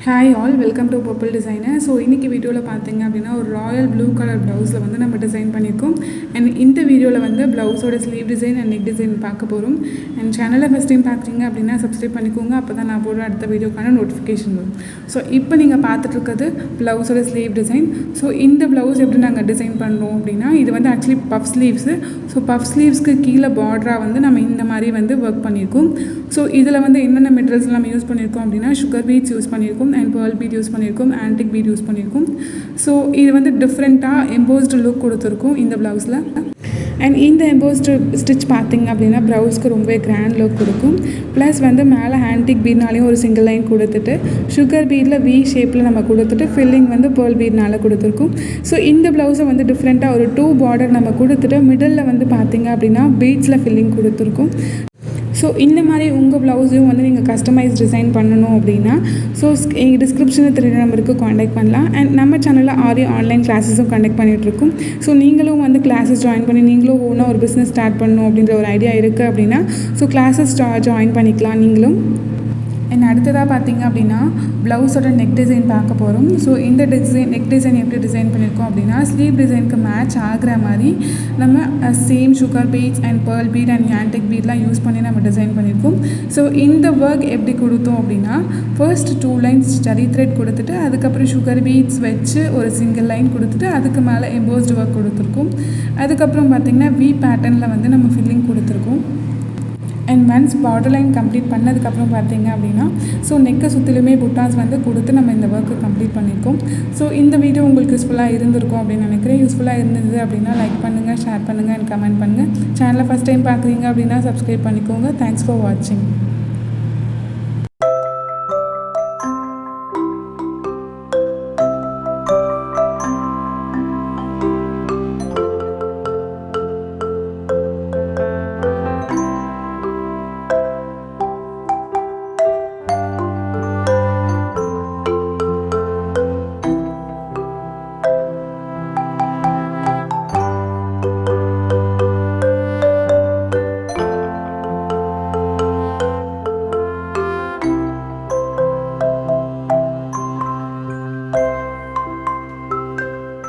Hi all welcome to purple designer. So இன்றைக்கி வீடியோவில் பார்த்தீங்க அப்படின்னா ஒரு ராயல் ப்ளூ கலர் ப்ளவுஸில் வந்து நம்ம டிசைன் பண்ணியிருக்கோம். அண்ட் இந்த வீடியோவில் வந்து ப்ளவுஸோட sleeve design and neck design பார்க்க போகிறோம். அண்ட் சேனலை ஃபஸ்ட் டைம் பார்க்குறீங்க அப்படின்னா சப்ஸ்கிரைப் பண்ணிக்கோங்க, அப்போ தான் நான் போடுற அடுத்த வீடியோக்கான நோட்டிஃபிகேஷன் வரும். ஸோ இப்போ நீங்கள் பார்த்துட்ருக்கிறது ப்ளவுஸோட ஸ்லீவ் டிசைன். ஸோ இந்த ப்ளவுஸ் எப்படி நாங்கள் டிசைன் பண்ணுறோம் அப்படின்னா, இது வந்து actually puff sleeves. So puff ஸ்லீவ்ஸ்க்கு கீழே பார்டராக வந்து நம்ம இந்த மாதிரி வந்து ஒர்க் பண்ணியிருக்கோம். ஸோ இதில் வந்து என்னென்ன மெட்டீரியல்ஸ் நம்ம யூஸ் பண்ணியிருக்கோம் அப்படின்னா, சுகர் பீட்ஸ் யூஸ் பண்ணியிருக்கோம் அண்ட் pearl bead யூஸ் பண்ணியிருக்கோம், ஆன்டிக் பீட் யூஸ் பண்ணியிருக்கோம். ஸோ இது வந்து டிஃப்ரெண்ட்டாக எம்போஸ்டு லுக் கொடுத்துருக்கோம் இந்த ப்ளவுஸில். அண்ட் இந்த எம்போஸ்டு ஸ்டிச் பார்த்திங்க அப்படின்னா ப்ளவுஸ்க்கு ரொம்பவே கிராண்ட் லுக் கொடுக்கும். ப்ளஸ் வந்து மேலே ஆன்டிக் பீட்னாலையும் ஒரு சிங்கிள் லைன் கொடுத்துட்டு சுகர் பீடில் வி ஷேப்பில் நம்ம கொடுத்துட்டு ஃபில்லிங் வந்து pearl beadனால கொடுத்துருக்கோம். ஸோ இந்த ப்ளவுஸை வந்து டிஃப்ரெண்ட்டாக ஒரு 2 பார்டர் நம்ம கொடுத்துட்டு மிடில் வந்து பார்த்திங்க அப்படின்னா பீட்ஸில் ஃபில்லிங் கொடுத்துருக்கோம். ஸோ இந்த மாதிரி உங்கள் ப்ளவுஸையும் வந்து நீங்கள் கஸ்டமைஸ் டிசைன் பண்ணணும் அப்படின்னா ஸோ எங்கள் டிஸ்கிரிப்ஷனில் தெரியுற நம்பருக்கு காண்டாக்ட் பண்ணலாம். அண்ட் நம்ம சேனலில் ஆரி ஆன்லைன் கிளாஸஸும் கண்டக்ட் பண்ணிகிட்ருக்கோம். ஸோ நீங்களும் வந்து கிளாஸஸ் ஜாயின் பண்ணி நீங்களும் ஓனாக ஒரு பிஸ்னஸ் ஸ்டார்ட் பண்ணணும் அப்படின்ற ஒரு ஐடியா இருக்குது அப்படின்னா ஸோ கிளாஸஸ் ஜாயின் பண்ணிக்கலாம் நீங்களும். அண்ட் அடுத்ததாக பார்த்திங்க அப்படின்னா ப்ளவுஸோட நெக் டிசைன் பார்க்க போகிறோம். ஸோ இந்த நெக் டிசைன் எப்படி டிசைன் பண்ணியிருக்கோம் அப்படின்னா, ஸ்லீவ் டிசைனுக்கு மேட்ச் ஆகிற மாதிரி நம்ம same sugar beads and pearl bead and antique பீட்லாம் யூஸ் பண்ணி நம்ம டிசைன் பண்ணியிருக்கோம். ஸோ இந்த ஒர்க் எப்படி கொடுத்தோம் அப்படின்னா, ஃபர்ஸ்ட் 2 லைன்ஸ் ஜரி த்ரெட் கொடுத்துட்டு அதுக்கப்புறம் சுகர் பீட்ஸ் வச்சு ஒரு சிங்கிள் லைன் கொடுத்துட்டு அதுக்கு மேலே எம்போஸ்டு ஒர்க் கொடுத்துருக்கோம். அதுக்கப்புறம் பார்த்திங்கன்னா வி பேட்டர்னில் வந்து நம்ம ஃபில்லிங் கொடுத்துருக்கோம். And once border line complete பண்ணதுக்கப்புறம் பார்த்தீங்க அப்படின்னா ஸோ நெக்கை சுற்றிலுமே புட்டாஸ் வந்து கொடுத்து நம்ம இந்த ஒர்க்கு கம்ப்ளீட் பண்ணியிருக்கோம். ஸோ இந்த வீடியோ உங்களுக்கு யூஸ்ஃபுல்லாக இருந்திருக்கும் அப்படின்னு நினைக்கிறேன். யூஸ்ஃபுல்லாக இருந்தது அப்படின்னா லைக் பண்ணுங்கள், ஷேர் பண்ணுங்கள் அண்ட் கமெண்ட் பண்ணுங்கள். சேனலை ஃபஸ்ட் டைம் பார்க்குறீங்க அப்படின்னா சப்ஸ்கிரைப் பண்ணிக்கோங்க. தேங்க்ஸ் ஃபார் வாட்சிங்.